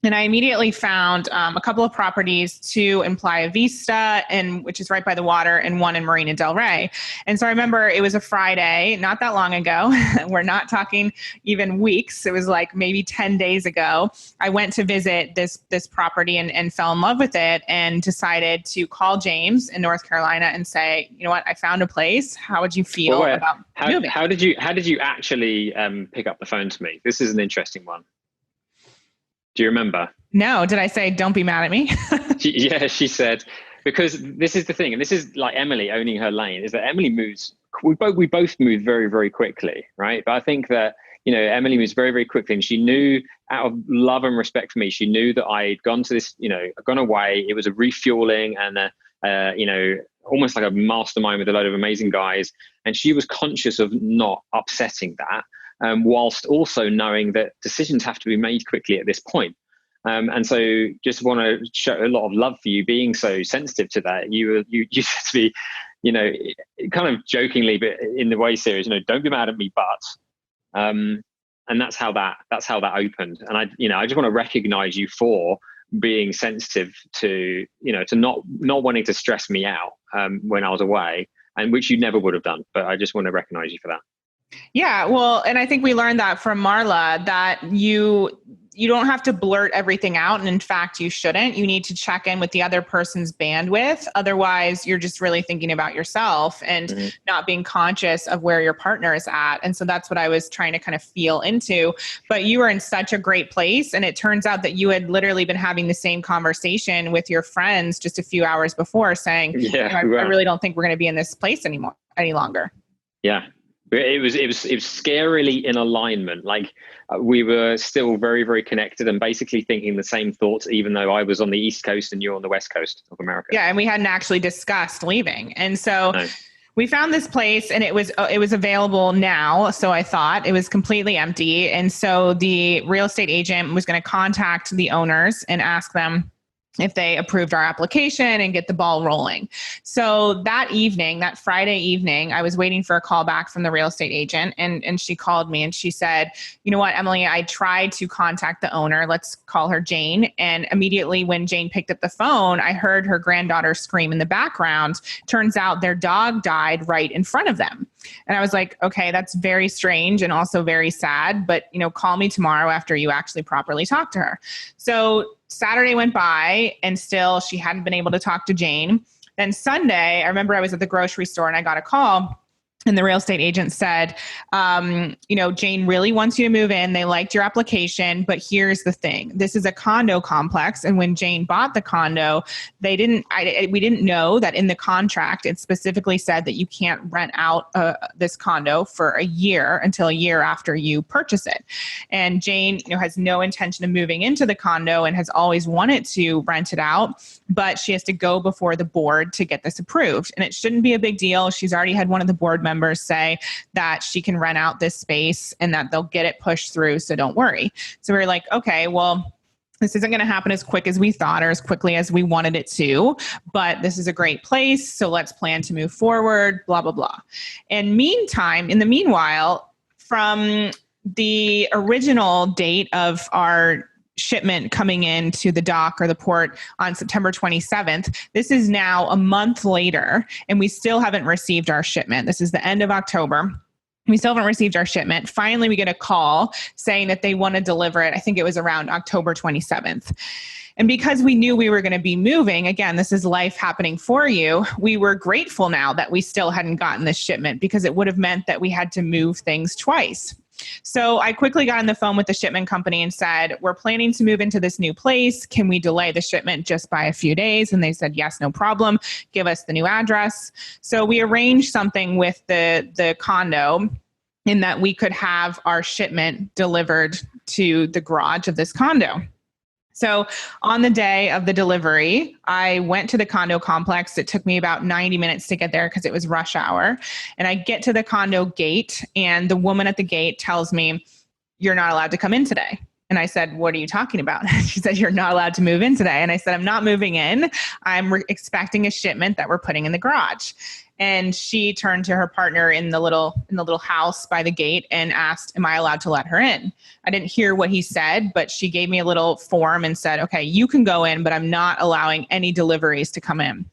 And I immediately found a couple of properties, two in Playa Vista, which is right by the water, and one in Marina Del Rey. And so I remember it was a Friday, not that long ago. We're not talking even weeks. It was like maybe 10 days ago. I went to visit this property and fell in love with it and decided to call James in North Carolina and say, you know what, I found a place. How would you feel about moving? How did you actually pick up the phone to me? This is an interesting one. Do you remember? No. Did I say, don't be mad at me? She said, because this is the thing, and this is like Emily owning her lane, is that Emily moves, we both move very, very quickly, right? But I think that, Emily moves very, very quickly, and she knew, out of love and respect for me, she knew that I'd gone to this, gone away. It was a refueling and almost like a mastermind with a load of amazing guys. And she was conscious of not upsetting that. Whilst also knowing that decisions have to be made quickly at this point. And so just want to show a lot of love for you being so sensitive to that. You said to me, kind of jokingly, but in the way serious, don't be mad at me, but, and that's how that opened. And I just want to recognize you for being sensitive to, to not wanting to stress me out when I was away, and which you never would have done. But I just want to recognize you for that. Yeah, well, and I think we learned that from Marla, that you don't have to blurt everything out. And in fact, you shouldn't. You need to check in with the other person's bandwidth. Otherwise, you're just really thinking about yourself and not being conscious of where your partner is at. And so that's what I was trying to kind of feel into. But you were in such a great place. And it turns out that you had literally been having the same conversation with your friends just a few hours before saying, I really don't think we're going to be in this place any longer. Yeah. It was scarily in alignment. Like we were still very, very connected and basically thinking the same thoughts, even though I was on the East Coast and you're on the West Coast of America. Yeah. And we hadn't actually discussed leaving. And so we found this place and it was available now. So I thought it was completely empty. And so the real estate agent was going to contact the owners and ask them if they approved our application and get the ball rolling. So that evening, that Friday evening, I was waiting for a call back from the real estate agent and she called me and she said, you know what, Emily, I tried to contact the owner. Let's call her Jane. And immediately when Jane picked up the phone, I heard her granddaughter scream in the background. Turns out their dog died right in front of them. And I was like, okay, that's very strange and also very sad, but call me tomorrow after you actually properly talk to her. So Saturday went by and still she hadn't been able to talk to Jane. Then Sunday, I remember I was at the grocery store and I got a call. And the real estate agent said, Jane really wants you to move in. They liked your application, but here's the thing. This is a condo complex. And when Jane bought the condo, we didn't know that in the contract, it specifically said that you can't rent out this condo for a year until a year after you purchase it. And Jane, has no intention of moving into the condo and has always wanted to rent it out, but she has to go before the board to get this approved. And it shouldn't be a big deal. She's already had one of the board members say that she can rent out this space and that they'll get it pushed through. So don't worry. So we were like, okay, well, this isn't going to happen as quick as we thought or as quickly as we wanted it to, but this is a great place. So let's plan to move forward, blah, blah, blah. And in the meanwhile, from the original date of our shipment coming into the dock or the port on September 27th. This is now a month later and we still haven't received our shipment. This is the end of October. We still haven't received our shipment. Finally, we get a call saying that they want to deliver it. I think it was around October 27th. And because we knew we were going to be moving, again, this is life happening for you, we were grateful now that we still hadn't gotten this shipment because it would have meant that we had to move things twice. So I quickly got on the phone with the shipment company and said, we're planning to move into this new place. Can we delay the shipment just by a few days? And they said, yes, no problem. Give us the new address. So we arranged something with the condo in that we could have our shipment delivered to the garage of this condo. So on the day of the delivery, I went to the condo complex. It took me about 90 minutes to get there because it was rush hour. And I get to the condo gate and the woman at the gate tells me, you're not allowed to come in today. And I said, what are you talking about? She said, you're not allowed to move in today. And I said, I'm not moving in. I'm expecting a shipment that we're putting in the garage. And she turned to her partner in the little house by the gate and asked, am I allowed to let her in? I didn't hear what he said, but she gave me a little form and said, okay, you can go in, but I'm not allowing any deliveries to come in.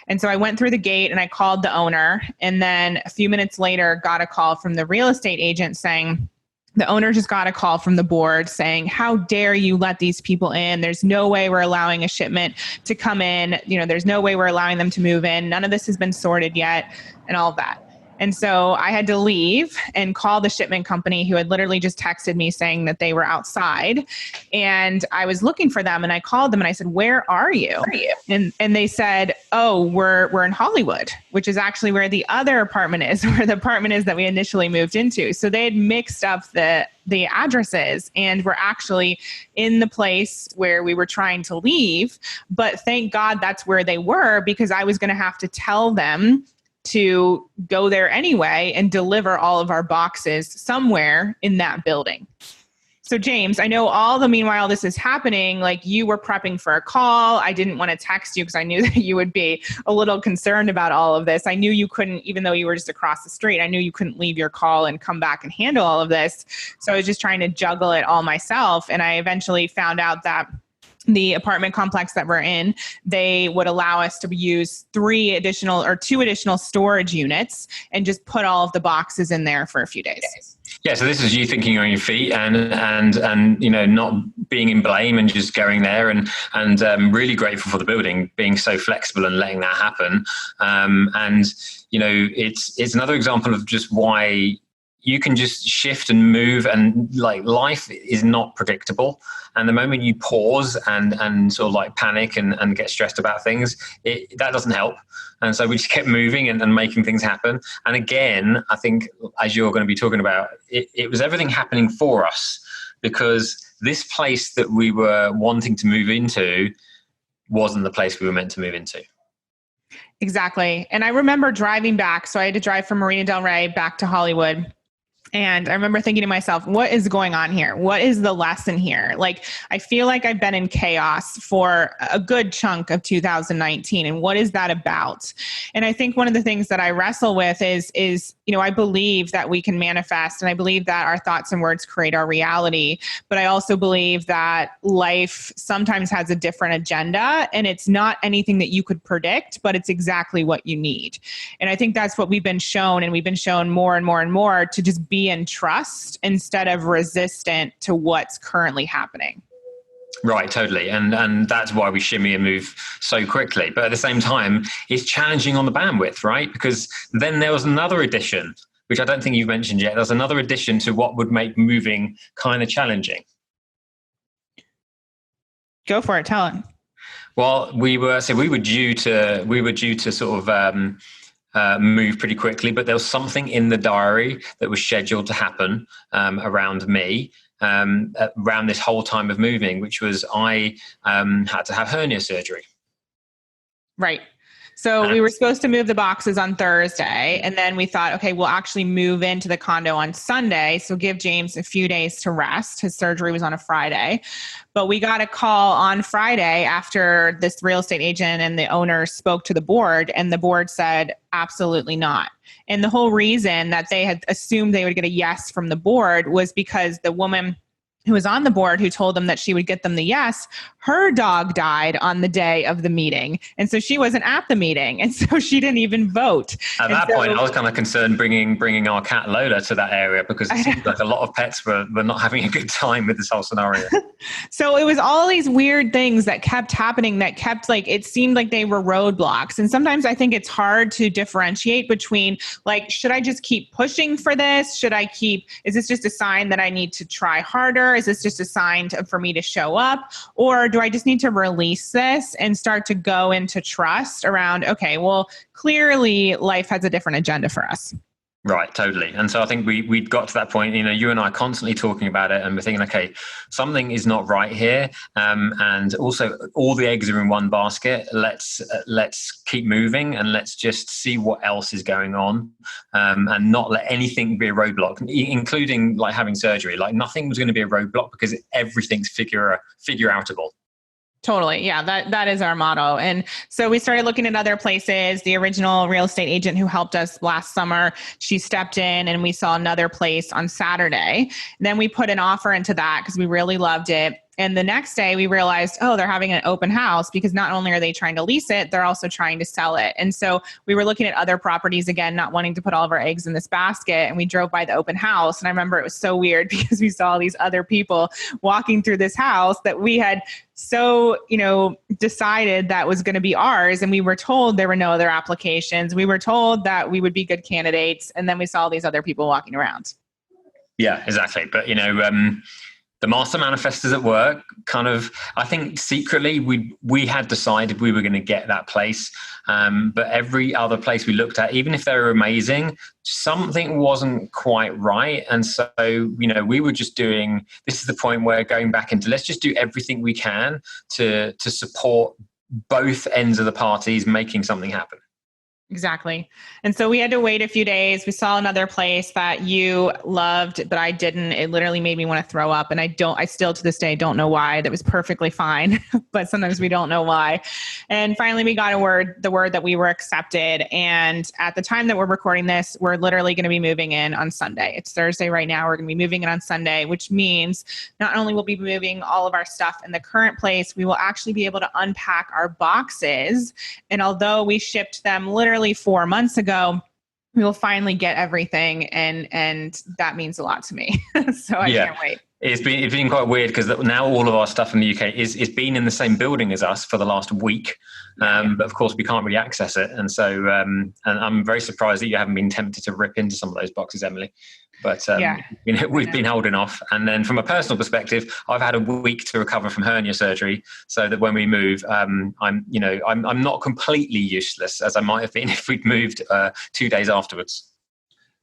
And so I went through the gate and I called the owner. And then a few minutes later, got a call from the real estate agent saying, the owner just got a call from the board saying, how dare you let these people in? There's no way we're allowing a shipment to come in. There's no way we're allowing them to move in. None of this has been sorted yet and all of that. And so I had to leave and call the shipment company who had literally just texted me saying that they were outside. And I was looking for them and I called them and I said, where are you? And they said, oh, we're in Hollywood, which is actually where the other apartment is, where the apartment is that we initially moved into. So they had mixed up the addresses and we're actually in the place where we were trying to leave. But thank God that's where they were, because I was going to have to tell them to go there anyway and deliver all of our boxes somewhere in that building. So James, I know meanwhile this is happening, like you were prepping for a call. I didn't want to text you because I knew that you would be a little concerned about all of this. I knew you couldn't, even though you were just across the street, I knew you couldn't leave your call and come back and handle all of this. So I was just trying to juggle it all myself. And I eventually found out that the apartment complex that we're in, they would allow us to use 2 additional storage units and just put all of the boxes in there for a few days. Yeah, so this is you thinking on your feet and not being in blame and just going there and really grateful for the building being so flexible and letting that happen. It's another example of just why you can just shift and move, and like life is not predictable. And the moment you pause and sort of like panic and get stressed about things, that doesn't help. And so we just kept moving and making things happen. And again, I think, as you're going to be talking about, it was everything happening for us, because this place that we were wanting to move into wasn't the place we were meant to move into. Exactly. And I remember driving back. So I had to drive from Marina Del Rey back to Hollywood. And I remember thinking to myself, what is going on here? What is the lesson here? Like, I feel like I've been in chaos for a good chunk of 2019. And what is that about? And I think one of the things that I wrestle with is, I believe that we can manifest, and I believe that our thoughts and words create our reality. But I also believe that life sometimes has a different agenda, and it's not anything that you could predict, but it's exactly what you need. And I think that's what we've been shown, and we've been shown more and more and more to just be in trust instead of resistant to what's currently happening. Right, totally. And that's why we shimmy and move so quickly. But at the same time, it's challenging on the bandwidth, right? Because then there was another addition, which I don't think you've mentioned yet. There's another addition to what would make moving kind of challenging. Go for it. Tell it. Well, we were due to sort of move pretty quickly, but there was something in the diary that was scheduled to happen around me around this whole time of moving, which was I had to have hernia surgery. Right. So we were supposed to move the boxes on Thursday, and then we thought, okay, we'll actually move into the condo on Sunday. So give James a few days to rest. His surgery was on a Friday, but we got a call on Friday after this real estate agent and the owner spoke to the board, and the board said, absolutely not. And the whole reason that they had assumed they would get a yes from the board was because the woman who was on the board, who told them that she would get them the yes, her dog died on the day of the meeting. And so she wasn't at the meeting. And so she didn't even vote. At that point, I was kind of concerned bringing our cat Lola to that area, because it seemed like a lot of pets were not having a good time with this whole scenario. So it was all these weird things that kept happening that kept, like, it seemed like they were roadblocks. And sometimes I think it's hard to differentiate between, like, should I just keep pushing for this? Is this just a sign that I need to try harder? Is this just a sign for me to show up? Or do I just need to release this and start to go into trust around, okay, well, clearly life has a different agenda for us. Right, totally. And so I think we got to that point, you and I constantly talking about it, and we're thinking, okay, something is not right here. And also all the eggs are in one basket. Let's keep moving, and let's just see what else is going on, and not let anything be a roadblock, including like having surgery. Like nothing was going to be a roadblock because everything's figure outable. Totally. Yeah, that is our motto. And so we started looking at other places. The original real estate agent who helped us last summer, she stepped in, and we saw another place on Saturday. Then we put an offer into that because we really loved it. And the next day we realized, they're having an open house, because not only are they trying to lease it, they're also trying to sell it. And so we were looking at other properties again, not wanting to put all of our eggs in this basket. And we drove by the open house. And I remember it was so weird because we saw all these other people walking through this house that we had decided that was going to be ours. And we were told there were no other applications. We were told that we would be good candidates. And then we saw all these other people walking around. Yeah, exactly. But, the master manifestors at work, kind of, I think secretly we had decided we were going to get that place. But every other place we looked at, even if they were amazing, something wasn't quite right. And so, we were just doing, this is the point where going back into, let's just do everything we can to support both ends of the parties making something happen. Exactly. And so we had to wait a few days. We saw another place that you loved, but I didn't. It literally made me want to throw up. And I still to this day don't know why. That was perfectly fine, but sometimes we don't know why. And finally we got the word that we were accepted. And at the time that we're recording this, we're literally going to be moving in on Sunday. It's Thursday right now. We're going to be moving in on Sunday, which means not only will we be moving all of our stuff in the current place, we will actually be able to unpack our boxes. And although we shipped them literally 4 months ago, we will finally get everything, and that means a lot to me. So I can't wait. It's been quite weird because now all of our stuff in the UK is been in the same building as us for the last week, but of course we can't really access it, and so and I'm very surprised that you haven't been tempted to rip into some of those boxes, Emily. But we've been holding off. And then from a personal perspective, I've had a week to recover from hernia surgery, so that when we move, I'm not completely useless as I might have been if we'd moved 2 days afterwards.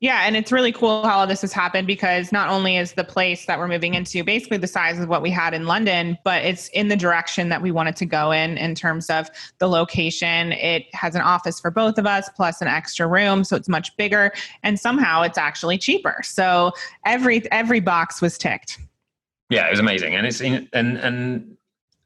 Yeah. And it's really cool how all this has happened, because not only is the place that we're moving into basically the size of what we had in London, but it's in the direction that we wanted to go in terms of the location. It has an office for both of us plus an extra room. So it's much bigger, and somehow it's actually cheaper. So every box was ticked. Yeah, it was amazing. And and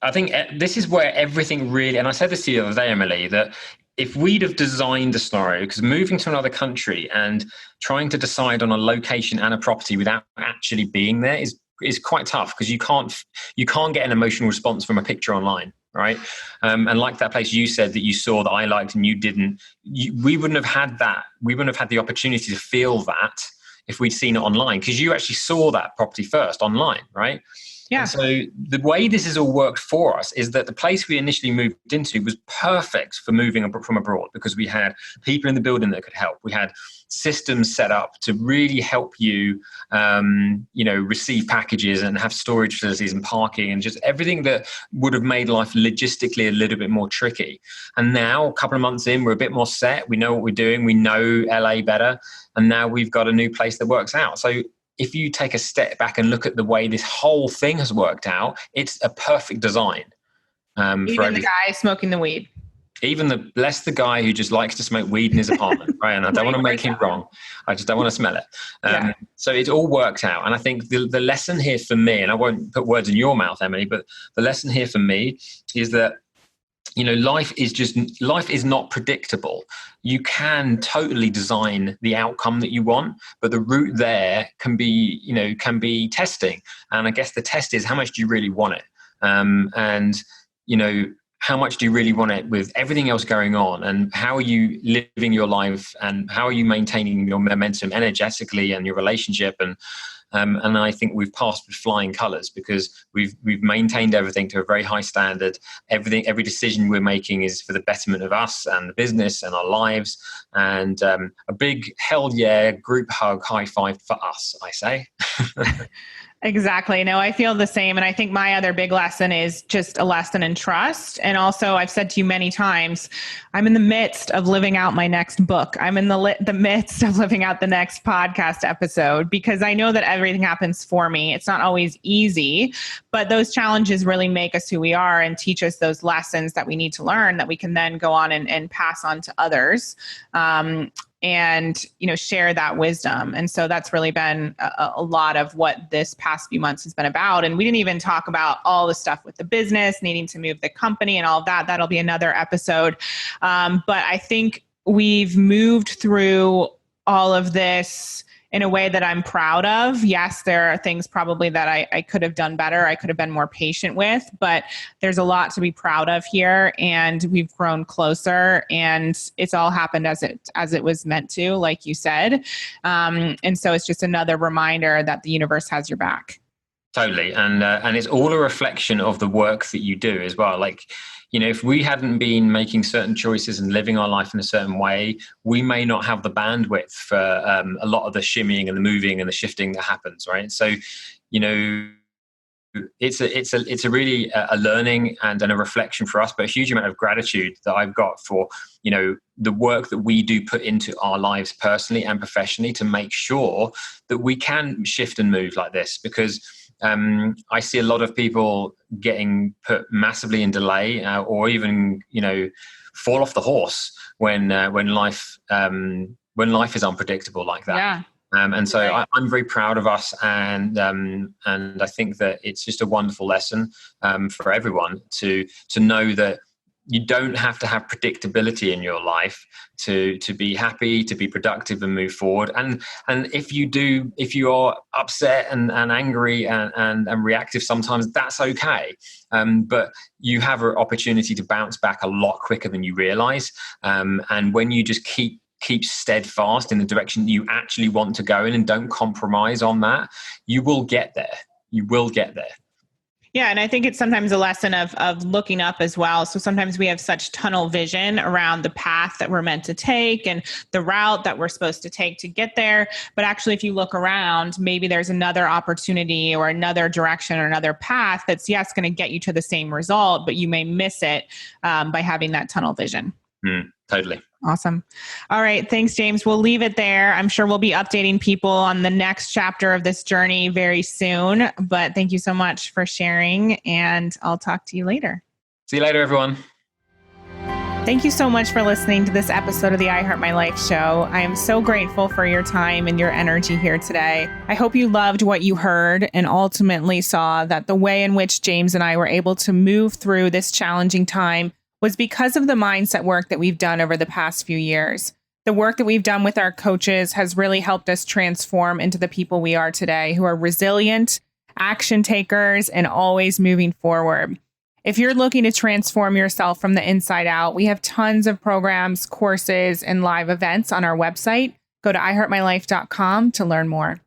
I think this is where everything really, and I said this to you the other day, Emily, that if we'd have designed a scenario, because moving to another country and trying to decide on a location and a property without actually being there is quite tough, because you can't get an emotional response from a picture online, right? And like that place you said that you saw that I liked and you didn't, we wouldn't have had that. We wouldn't have had the opportunity to feel that if we'd seen it online, because you actually saw that property first online, right? Yeah. And so the way this has all worked for us is that the place we initially moved into was perfect for moving from abroad, because we had people in the building that could help. We had systems set up to really help you, receive packages and have storage facilities and parking and just everything that would have made life logistically a little bit more tricky. And now, a couple of months in, we're a bit more set. We know what we're doing. We know LA better. And now we've got a new place that works out. So if you take a step back and look at the way this whole thing has worked out, it's a perfect design. Even the guy smoking the weed. Even the guy who just likes to smoke weed in his apartment, right? And I don't want to make him wrong. I just don't want to smell it. So it all works out. And I think the lesson here for me, and I won't put words in your mouth, Emily, but the lesson here for me is that, life is not predictable. You can totally design the outcome that you want, but the route there can be testing. And I guess the test is, how much do you really want it? How much do you really want it with everything else going on? And how are you living your life? And how are you maintaining your momentum energetically and your relationship? And I think we've passed with flying colours, because we've maintained everything to a very high standard. Every decision we're making is for the betterment of us and the business and our lives. And a big hell yeah group hug, high five for us, I say. Exactly. No, I feel the same. And I think my other big lesson is just a lesson in trust. And also, I've said to you many times, I'm in the midst of living out my next book. I'm in the midst of living out the next podcast episode, because I know that everything happens for me. It's not always easy, but those challenges really make us who we are and teach us those lessons that we need to learn, that we can then go on and pass on to others. And share that wisdom. And so that's really been a lot of what this past few months has been about. And we didn't even talk about all the stuff with the business, needing to move the company and all of that. That'll be another episode. But I think we've moved through all of this in a way that I'm proud of. Yes, there are things probably that I could have done better. I could have been more patient with, but there's a lot to be proud of here, and we've grown closer, and it's all happened as it was meant to, like you said. And so it's just another reminder that the universe has your back. Totally. And it's all a reflection of the work that you do as well. Like, if we hadn't been making certain choices and living our life in a certain way, we may not have the bandwidth for a lot of the shimmying and the moving and the shifting that happens, right? So, it's a really a learning and a reflection for us, but a huge amount of gratitude that I've got for, the work that we do put into our lives personally and professionally to make sure that we can shift and move like this, because I see a lot of people getting put massively in delay, or even fall off the horse when life is unpredictable like that. Yeah. And so I'm very proud of us, and I think that it's just a wonderful lesson for everyone to know that you don't have to have predictability in your life to be happy, to be productive and move forward. And if you are upset and angry and reactive sometimes, that's okay. But you have an opportunity to bounce back a lot quicker than you realize. And when you just keep keep steadfast in the direction you actually want to go in and don't compromise on that, you will get there. You will get there. Yeah. And I think it's sometimes a lesson of looking up as well. So sometimes we have such tunnel vision around the path that we're meant to take and the route that we're supposed to take to get there. But actually, if you look around, maybe there's another opportunity or another direction or another path that's, yes, going to get you to the same result, but you may miss it by having that tunnel vision. Totally. Awesome. All right. Thanks, James. We'll leave it there. I'm sure we'll be updating people on the next chapter of this journey very soon. But thank you so much for sharing, and I'll talk to you later. See you later, everyone. Thank you so much for listening to this episode of the I Heart My Life show. I am so grateful for your time and your energy here today. I hope you loved what you heard and ultimately saw that the way in which James and I were able to move through this challenging time was because of the mindset work that we've done over the past few years. The work that we've done with our coaches has really helped us transform into the people we are today, who are resilient, action takers, and always moving forward. If you're looking to transform yourself from the inside out, we have tons of programs, courses, and live events on our website. Go to iheartmylife.com to learn more.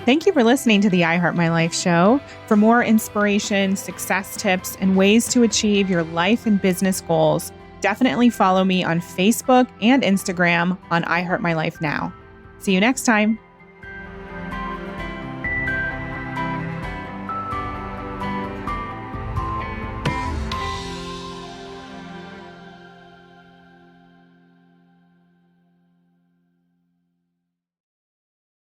Thank you for listening to the I Heart My Life show. For more inspiration, success tips, and ways to achieve your life and business goals, definitely follow me on Facebook and Instagram on I Heart My Life Now. See you next time.